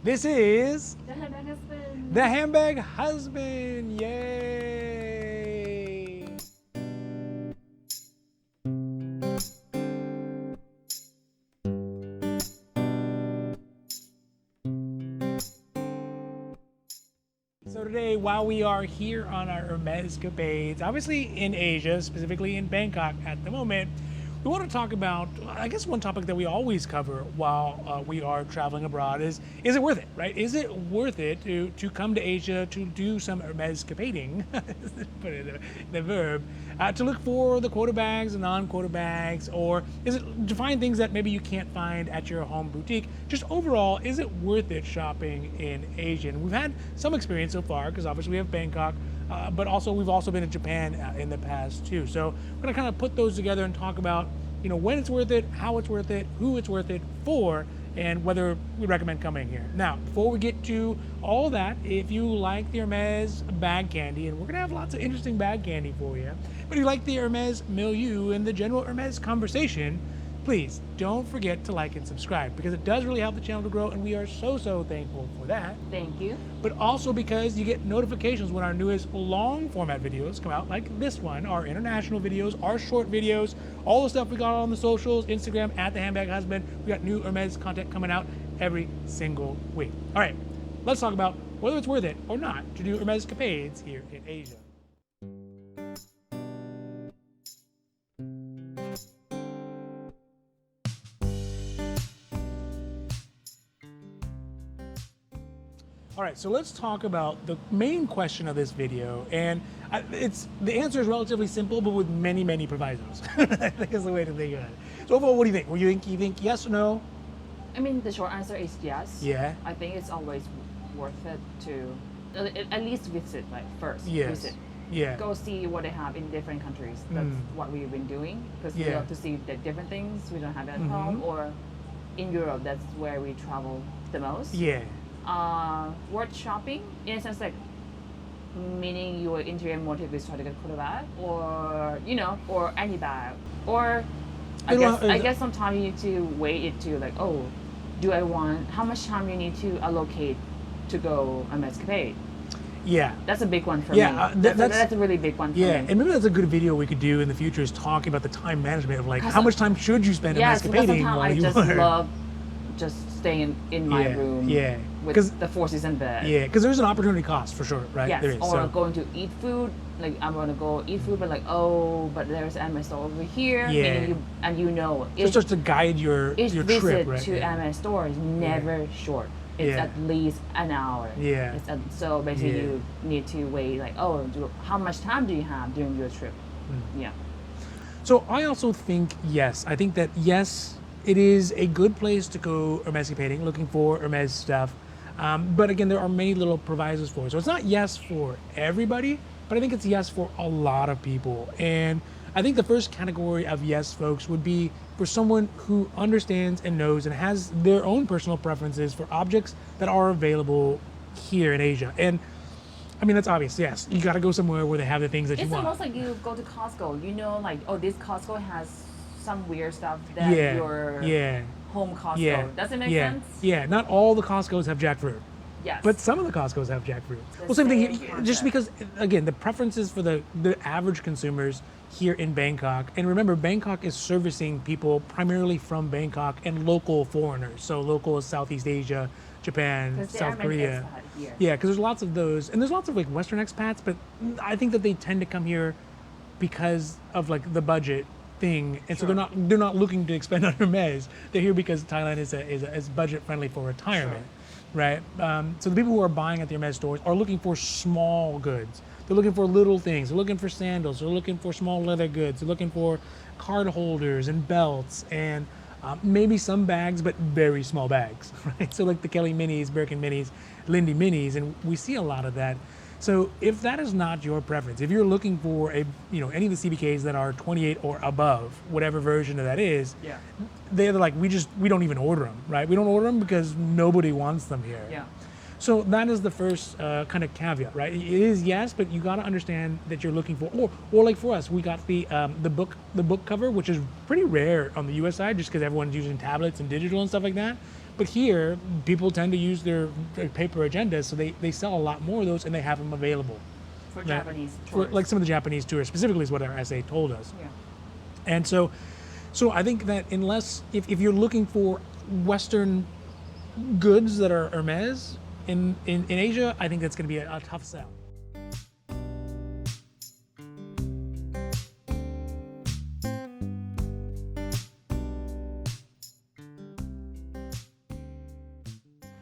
This is The Handbag Husband. the Handbag Husband. Yay! So today, while we are here on our Hermèscapades, obviously in Asia, specifically in Bangkok at the moment, we want to talk about, I guess one topic that we always cover while we are traveling abroad is it worth it, right? Is it worth it to come to Asia to do some Hermèscapading, put it in the verb, to look for the quota bags and non-quota bags, or is it to find things that maybe you can't find at your home boutique? Just overall, is it worth it shopping in Asia? And we've had some experience so far, because obviously we have Bangkok, but also we've also been to Japan in the past too. So we're gonna kind of put those together and talk about, you know, when it's worth it, how it's worth it, who it's worth it for, and whether we recommend coming here. Now, before we get to all that, if you like the Hermes bag candy, and we're gonna have lots of interesting bag candy for you, but if you like the Hermes milieu and the general Hermes conversation, please don't forget to like and subscribe, because it does really help the channel to grow, and we are so thankful for that. Thank you. But also because you get notifications when our newest long format videos come out, like this one, our international videos, our short videos, all the stuff we got on the socials, Instagram at the Handbag Husband. We got new Hermes content coming out every single week. All right, let's talk about whether it's worth it or not to do Hermèscapades here in Asia. All right, so let's talk about the main question of this video, and the answer is relatively simple, but with many provisos. I think is the way to think of it. So overall, what do you think? You think yes or no? I mean, the short answer is yes. Yeah. I think it's always worth it to at least visit, like first. Yes. Visit. Yeah. Go see what they have in different countries. That's what we've been doing, because we Yeah. love to see the different things we don't have at home, or in Europe. That's where we travel the most. Yeah. Worth shopping in a sense, like meaning your interior motive is trying to get quota bag, or or any bag, or I guess sometimes you need to weigh it to, like, oh, how much time you need to allocate to go on Hermèscapade. Yeah. That's a big one for me. That's a really big one for me. And maybe that's a good video we could do in the future, is talking about the time management of, like, how much time should you spend Hermèscapading while you I just love just staying in my room. Yeah. With the 4 season bed. Yeah, because there's an opportunity cost for sure, right? Yes, there is. or going to eat food. Like, I'm gonna go eat food, but like, oh, but there's Hermes store over here. Yeah. It's just to guide your visit trip, right? to Hermes store is never short. It's at least an hour. Yeah. So basically, you need to weigh, like, oh, how much time do you have during your trip? Yeah. So I also think yes. I think that yes, it is a good place to go Hermèscapading, looking for Hermes stuff. But again, there are many little provisos for it. So it's not yes for everybody, but I think it's yes for a lot of people. And I think the first category of yes folks would be for someone who understands and knows and has their own personal preferences for objects that are available here in Asia. And I mean, that's obvious, yes. You gotta go somewhere where they have the things that you want. It's almost like you go to Costco, like, oh, this Costco has some weird stuff that your home Costco. Does it make sense? Yeah, not all the Costcos have jackfruit. Yes. But some of the Costcos have jackfruit. Well, same thing here, just because, again, the preferences for the average consumers here in Bangkok, and remember, Bangkok is servicing people primarily from Bangkok and local foreigners. So local is Southeast Asia, Japan, South Korea. Yeah, because there's lots of those, and there's lots of, like, Western expats, but I think that they tend to come here because of, like, the budget thing, and so they're not looking to expend on Hermes. They're here because Thailand is budget friendly for retirement, right? So the people who are buying at the Hermes stores are looking for small goods. They're looking for little things. They're looking for sandals. They're looking for small leather goods. They're looking for card holders and belts and maybe some bags, but very small bags, right? So like the Kelly Minis, Birkin Minis, Lindy Minis, and we see a lot of that. So if that is not your preference, if you're looking for any of the CBKs that are 28 or above, whatever version of that is, they're like, we don't even order them, right? We don't order them because nobody wants them here. Yeah. So that is the first kind of caveat, right? It is yes, but you got to understand that you're looking for, or like for us, we got the book cover, which is pretty rare on the U.S. side, just because everyone's using tablets and digital and stuff like that. But here, people tend to use their paper agendas, so they sell a lot more of those, and they have them available. For Japanese For, tourists. like some of the Japanese tourists, specifically is what our essay told us. Yeah. And so I think that unless, if you're looking for Western goods that are Hermes in Asia, I think that's going to be a tough sell.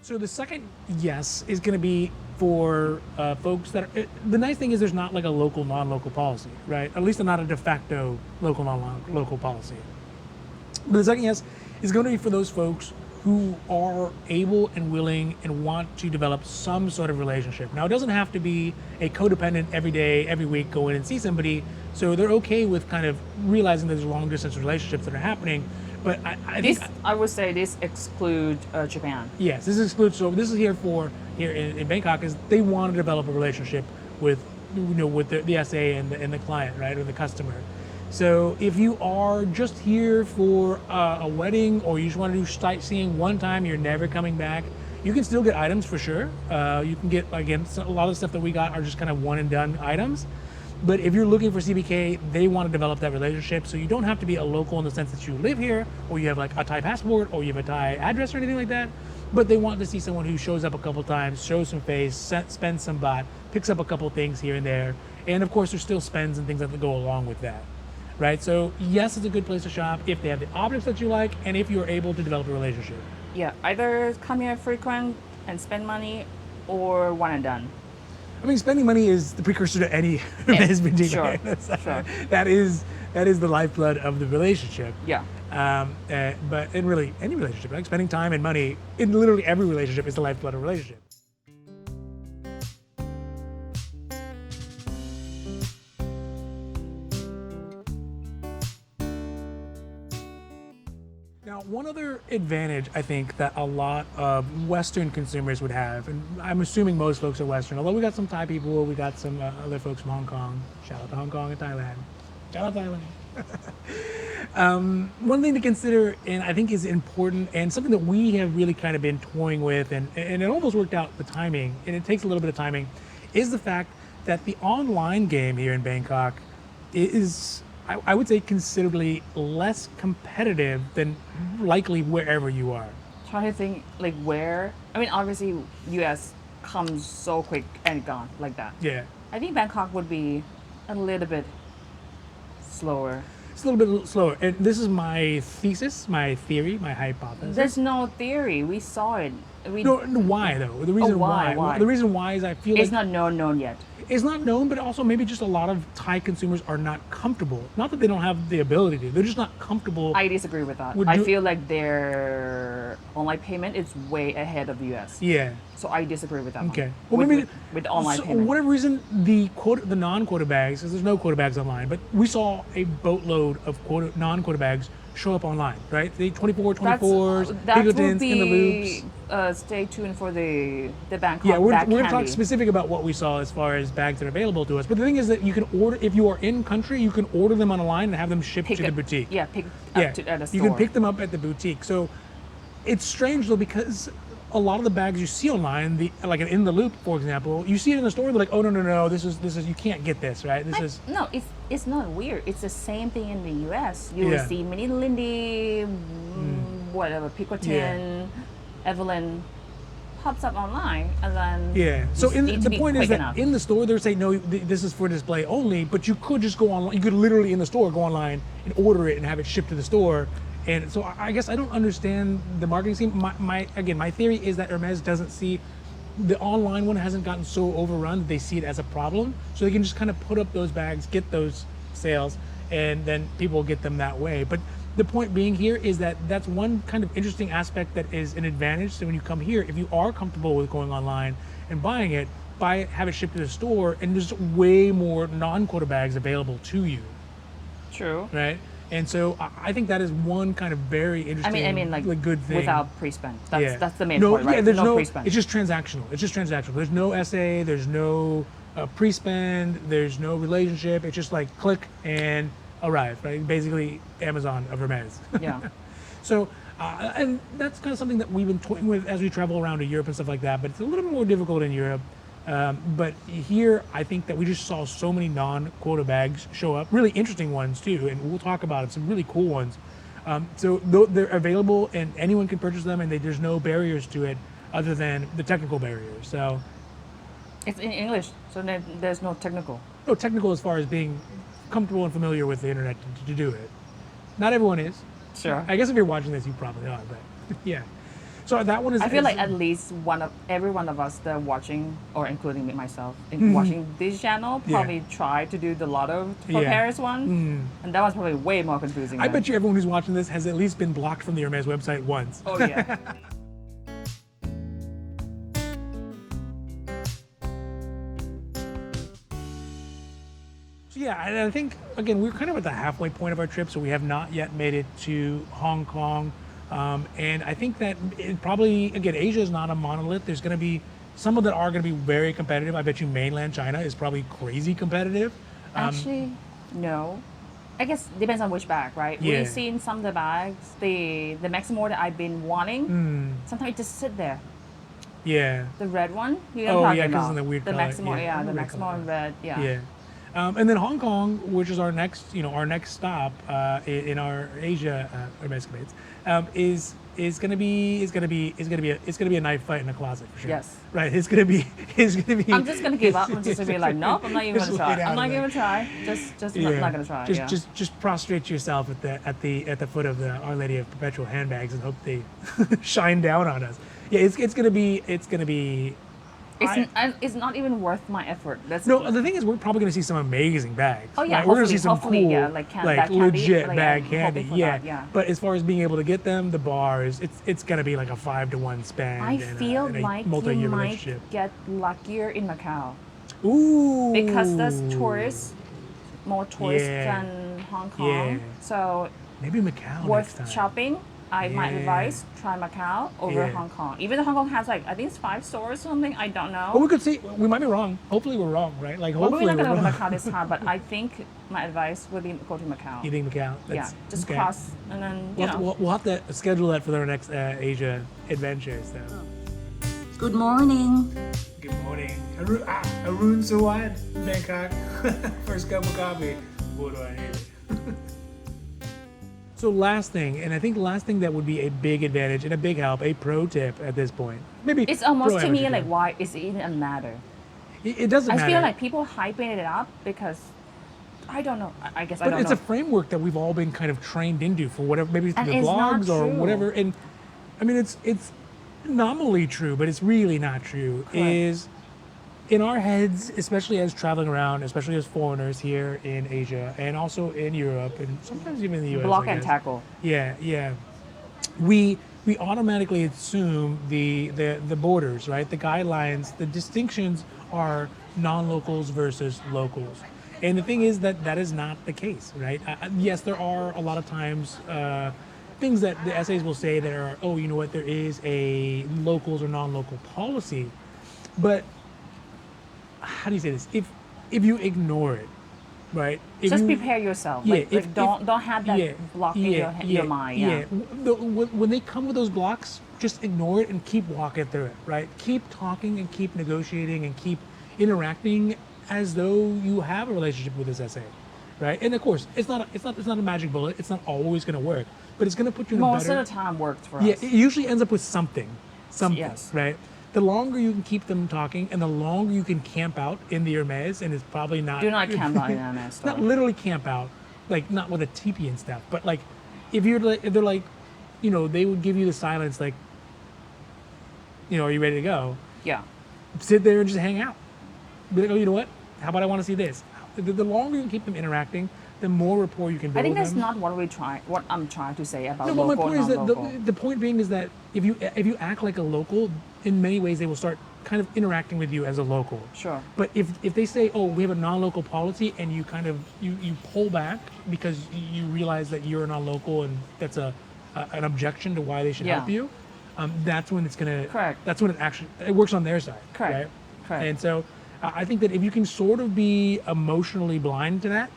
So the second yes is going to be for folks that are, the nice thing is there's not like a local, non-local policy, right? At least not a de facto local, non-local policy. But the second yes is going to be for those folks who are able and willing and want to develop some sort of relationship. Now, it doesn't have to be a codependent every day, every week, go in and see somebody. So they're okay with kind of realizing there's long distance relationships that are happening. But I would say this excludes Japan. Yes, this excludes. So this is here in Bangkok is they want to develop a relationship with with the SA and the client, right, or the customer. So if you are just here for a wedding, or you just want to do sightseeing one time, you're never coming back, you can still get items for sure. You can get, again, a lot of the stuff that we got are just kind of one and done items. But if you're looking for CBK, they want to develop that relationship. So you don't have to be a local in the sense that you live here, or you have like a Thai passport, or you have a Thai address or anything like that. But they want to see someone who shows up a couple times, shows some face, spends some baht, picks up a couple things here and there. And of course, there's still spends and things that go along with that. Right? So yes, it's a good place to shop if they have the objects that you like and if you're able to develop a relationship. Yeah, either come here frequent and spend money, or one and done. I mean, spending money is the precursor to any Hermes boutique. Sure, Sure. That is the lifeblood of the relationship. Yeah. But in really any relationship, like spending time and money in literally every relationship is the lifeblood of a relationship. Now, one other advantage I think that a lot of Western consumers would have, and I'm assuming most folks are Western, although we got some Thai people, we got some other folks from Hong Kong. Shout out to Hong Kong and Thailand. Shout out Thailand. One thing to consider, and I think is important, and something that we have really kind of been toying with, and it almost worked out the timing, and it takes a little bit of timing, is the fact that the online game here in Bangkok is, I would say, considerably less competitive than likely wherever you are. Trying to think like where. I mean, obviously, US comes so quick and gone like that. Yeah. I think Bangkok would be a little bit slower. It's a little bit slower. And this is my thesis, my theory, my hypothesis. There's no theory. We saw it. No, why though? The reason why? The reason why is I feel it's like not known yet. it's not known, but also maybe just a lot of Thai consumers are not comfortable. Not that they don't have the ability to, they're just not comfortable. I disagree with that. I feel like their online payment is way ahead of the US. Yeah. So I disagree with that. Okay. Well, maybe with online so payment. For whatever reason, the non-quota bags, because there's no quota bags online, but we saw a boatload of non-quota bags show up online, right? The 24s, that will Bigotins, be, in the loops. Stay tuned for the Bangkok. Yeah, we're bag going to talk candy. specific about what we saw as far as bags that are available to us. But the thing is that you can order, if you are in country, you can order them online and have them shipped to the boutique. Yeah, at a store. You can pick them up at the boutique. So it's strange though, because a lot of the bags you see online, like an in the loop, for example, you see it in the store. They're like, oh no, this is you can't get this, right? No, it's not weird. It's the same thing in the U.S. You will see Mini Lindy, whatever, Picotin, Evelyn pops up online, and then So the point is that enough. in the store they're saying no, this is for display only, but you could just go online. You could literally in the store go online and order it and have it shipped to the store. And so I guess I don't understand the marketing scheme. My theory is that Hermes doesn't see the online one hasn't gotten so overrun that they see it as a problem. So they can just kind of put up those bags, get those sales, and then people get them that way. But the point being here is that that's one kind of interesting aspect that is an advantage. So when you come here, if you are comfortable with going online and buying it, buy it, have it shipped to the store, and there's way more non-quota bags available to you. True. Right? And so I think that is one kind of very interesting, I mean, like good thing. without pre-spend. That's the main point, right? Yeah, there's no pre-spend. It's just transactional. There's no SA, there's no pre-spend, there's no relationship. It's just like click and arrive, right? Basically Amazon of Hermes. Yeah. So And that's kind of something that we've been toying with as we travel around to Europe and stuff like that, but it's a little bit more difficult in Europe. But here, I think that we just saw so many non-quota bags show up, really interesting ones too, and we'll talk about it, some really cool ones. So they're available and anyone can purchase them, and there's no barriers to it other than the technical barriers. So It's in English, so there's no technical. no technical as far as being comfortable and familiar with the internet to do it. Not everyone is. Sure. I guess if you're watching this, you probably are, but yeah. So that one is. I feel like at least every one of us that are watching, or including myself, watching this channel, probably tried to do the lotto for Paris one, and that was probably way more confusing. I bet you everyone who's watching this has at least been blocked from the Hermes website once. Oh yeah. So yeah, and I think again we're kind of at the halfway point of our trip, so we have not yet made it to Hong Kong. And I think that it probably, again, Asia is not a monolith. There's going to be some of that are going to be very competitive. I bet you mainland China is probably crazy competitive. Actually, no. I guess depends on which bag, right? Yeah. We've seen some of the bags, the Maximo that I've been wanting, sometimes it just sit there. Yeah. The red one, you know what I'm talking because about. of the weird The color. Maximo, yeah, the weird Maximo color. in red, yeah. Yeah. And then Hong Kong, which is our next stop in our Asia Hermèscapades, is gonna be a knife fight in a closet for sure. Yes. Right. It's gonna be. I'm just gonna give up. I'm just gonna be like, nope, I'm not even gonna try. I'm not gonna gonna try. Just not gonna try. Just prostrate yourself at the foot of the Our Lady of Perpetual handbags and hope they shine down on us. Yeah, it's gonna be. It's not even worth my effort. No, the thing is, we're probably going to see some amazing bags. Oh yeah, right? We're going to see some hopefully, cool, yeah, like legit like, bag I'm candy. hoping for that, yeah. But as far as being able to get them, the bar is it's going to be like a 5-to-1 spend. I feel in a like multi-year you might relationship. get luckier in Macau Ooh. because there's more tourists Yeah. than Hong Kong. Yeah. So Maybe Macau next worth time. shopping. I might Yeah. advise try Macau over Yeah. Hong Kong. Even though Hong Kong has like I think it's 5 stores or something. I don't know. Well, we could see. We might be wrong. Hopefully, we're wrong, right? Like, Well, hopefully, we're not we're gonna go to wrong. Macau this time, but I think my advice would be go to Macau. You think Macau? Yeah, just okay. cross and then We'll have to schedule that for our next Asia adventure. So. Good morning. Good morning. Arun Sawad, Bangkok. First cup of coffee. What do I need? So last thing, and I think last thing that would be a big advantage and a big help, a pro tip at this point. Maybe It's almost pro to me amateur like tip. why is it even a matter? It doesn't I matter. feel like people hyping it up because I don't know. I guess I but don't it's know. a framework that we've all been kind of trained into for whatever, maybe through And the it's not blogs or true. whatever. And I mean, it's nominally true, but it's really not true. Correct. Is in our heads, especially as traveling around, especially as foreigners here in Asia and also in Europe and sometimes even in the US. Block I and guess. tackle. Yeah. We automatically assume the borders, right? The guidelines, the distinctions are non-locals versus locals. And the thing is that is not the case, right? Yes, there are a lot of times things that the essays will say that are, oh, you know what, there is a locals or non-local policy, but how do you say this? If you ignore it, right? If Just you- prepare yourself. Yeah, Like, don't have that block in your mind. Yeah. When they come with those blocks, just ignore it and keep walking through it, right? Keep talking and keep negotiating and keep interacting as though you have a relationship with this essay, right? And of course, it's not a magic bullet. It's not always going to work, but it's going to put you in a Most better. of the time works for Yeah, us. it usually ends up with something, Yes. right? The longer you can keep them talking, and the longer you can camp out in the Hermes, and it's probably not. Do not camp out in an MS store. Not literally camp out, like not with a teepee and stuff, but like if they're like, you know, they would give you the silence, like, you know, are you ready to go? Yeah. Sit there and just hang out. Be like, oh, you know what? How about I want to see this? The longer you can keep them interacting, the more rapport you can build. I think with that's them. not what I'm trying to say about No, but local my point and is that non-local. the point being is that if you act like a local, in many ways they will start kind of interacting with you as a local. Sure. But if they say, oh, we have a non-local policy, and you kind of you pull back because you realize that you're a non-local and that's an objection to why they should Yeah. help you, that's when it's gonna. Correct. That's when it works on their side. Correct. Right? Correct. And so I think that if you can sort of be emotionally blind to that,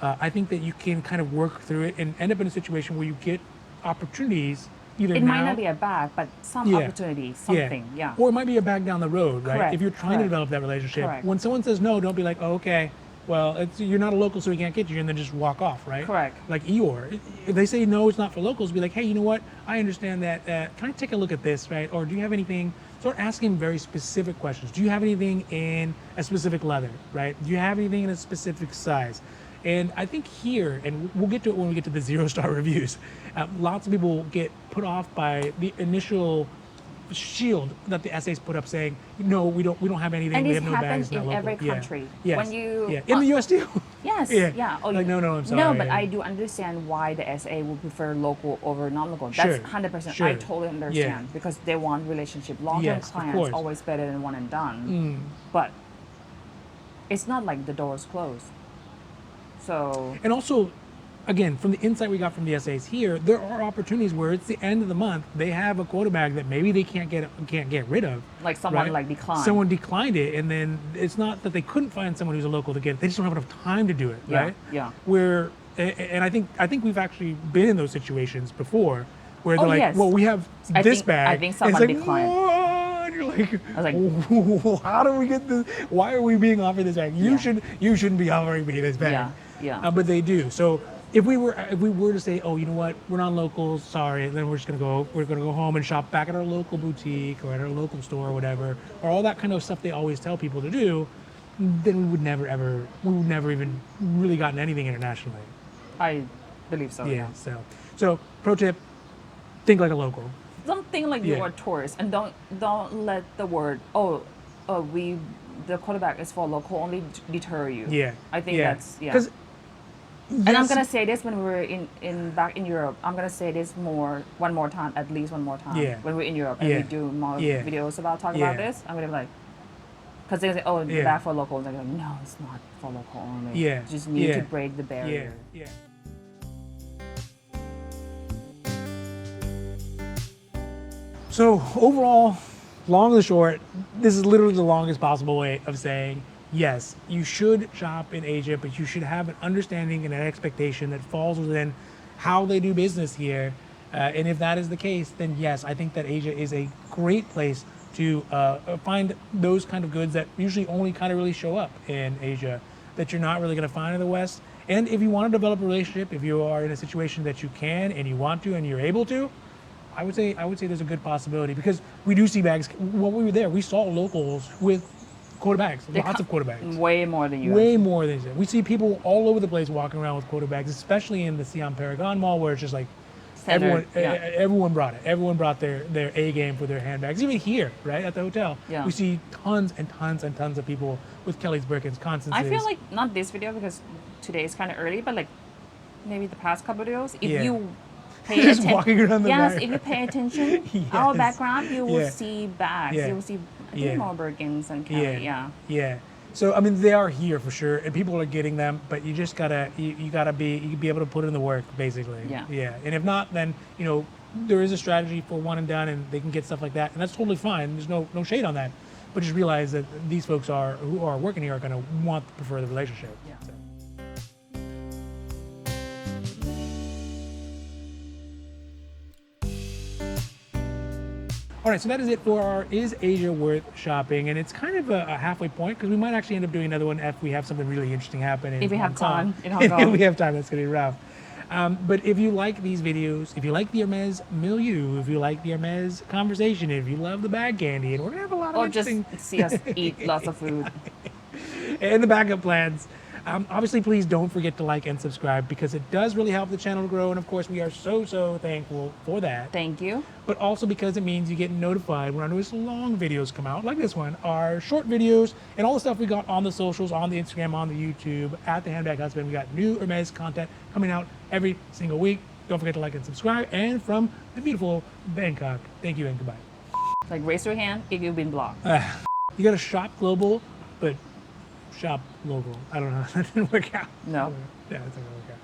I think that you can kind of work through it and end up in a situation where you get opportunities either It now. might not be a bag, but some Yeah. opportunity, something. Yeah. Or it might be a bag down the road, right? Correct, If you're trying to correct. develop that relationship, Correct. when someone says no, don't be like, oh, okay, well, you're not a local, so we can't get you, and then just walk off, right? Correct. Like Eeyore. If they say no, it's not for locals, be like, hey, you know what? I understand that. Can I take a look at this, right? Or do you have anything? Start asking very specific questions. Do you have anything in a specific leather, right? Do you have anything in a specific size? And I think here, and we'll get to it when we get to the 0-star reviews, lots of people get put off by the initial shield that the essays put up saying, no, we don't have anything. And we this have no bags. happens Not in local. every country. Yes. When you in the US too. Yes. Yeah. Yeah. Oh, Like, no, I'm sorry. No, but I do understand why the SA would prefer local over non-local. That's Sure, 100%. sure. I totally understand because they want relationship. Long-term Yes, of clients course. always better than one and done. But it's not like the door's closed. So And also, again, from the insight we got from the essays here, there are opportunities where it's the end of the month, they have a quota bag that maybe they can't get rid of. like someone right? like declined. Someone declined it, and then it's not that they couldn't find someone who's a local to get it. They just don't have enough time to do it, Yeah, right? yeah. Where, and I think we've actually been in those situations before, where they're Oh, like, yes. well, we have I this think- bag. I think and someone it's like, declined. "What?" And you're like, I was how do we get this? Why are we being offered this bag? You Yeah. shouldn't be offering me this bag. Yeah. But they do. So if we were to say, oh, you know what, we're not locals, sorry, then we're gonna go home and shop back at our local boutique or at our local store or whatever, or all that kind of stuff they always tell people to do, then we would never even really gotten anything internationally. I believe so. Yeah. So pro tip, think like a local. Don't think like Yeah. you're a tourist, and don't let the word the quarterback is for local only deter you. Yeah. I think that's yeah. 'Cause And I'm yes, gonna say this when we're back in Europe. I'm gonna say this one more time, at least one more time. Yeah. When we're in Europe and Yeah. we do more Yeah. videos about Yeah. about this, I'm gonna be like, because they say, oh, Yeah. back for local. And they're like, no, it's not for local only. Yeah. You just need Yeah. to break the barrier. Yeah. So overall, long and short, this is literally the longest possible way of saying, yes, you should shop in Asia, but you should have an understanding and an expectation that falls within how they do business here. And if that is the case, then yes, I think that Asia is a great place to find those kind of goods that usually only kind of really show up in Asia, that you're not really going to find in the West. And if you want to develop a relationship, if you are in a situation that you can and you want to and you're able to, I would say there's a good possibility, because we do see bags. When we were there, we saw locals with quota bags, lots of quota bags. Way more than you. Way more than that. We see people all over the place walking around with quota bags, especially in the Siam Paragon Mall, where it's just like Standard, everyone brought it. Everyone brought their A game for their handbags. Even here, right at the hotel, Yeah. we see tons and tons and tons of people with Kelly's, Birkins, Constance's. I feel like not this video because today is kind of early, but like maybe the past couple videos, if Yeah. you pay Just atten- walking around the yes, back. if you pay attention, Yes. our background, you will Yeah. see bags, Yeah. you will see I think Yeah. more Birkins and Kelly, Yeah. So I mean, they are here for sure, and people are getting them. But you just gotta, you gotta be able to put in the work, basically. Yeah. And if not, then there is a strategy for one and done, and they can get stuff like that, and that's totally fine. There's no shade on that, but just realize that these folks who are working here are gonna want to prefer the relationship. Yeah. So. All right, so that is it for our Is Asia Worth Shopping? And it's kind of a halfway point, because we might actually end up doing another one if we have something really interesting happen in If we have Hong Kong. time in Hong Kong. If we have time, that's going to be rough. But if you like these videos, if you like the Hermes milieu, if you like the Hermes conversation, if you love the bag candy, and we're going to have a lot of Or just interesting... see us eat lots of food. and the backup plans. Obviously, please don't forget to like and subscribe, because it does really help the channel grow. And of course, we are so thankful for that. Thank you. But also because it means you get notified when our newest long videos come out, like this one, our short videos, and all the stuff we got on the socials, on the Instagram, on the YouTube, at the Handbag Husband. We got new Hermes content coming out every single week. Don't forget to like and subscribe. And from the beautiful Bangkok, thank you and goodbye. Like raise your hand if you've been blocked. You got to shop global, but shop local. I don't know. That didn't work out. No. Yeah, it's not going to work out.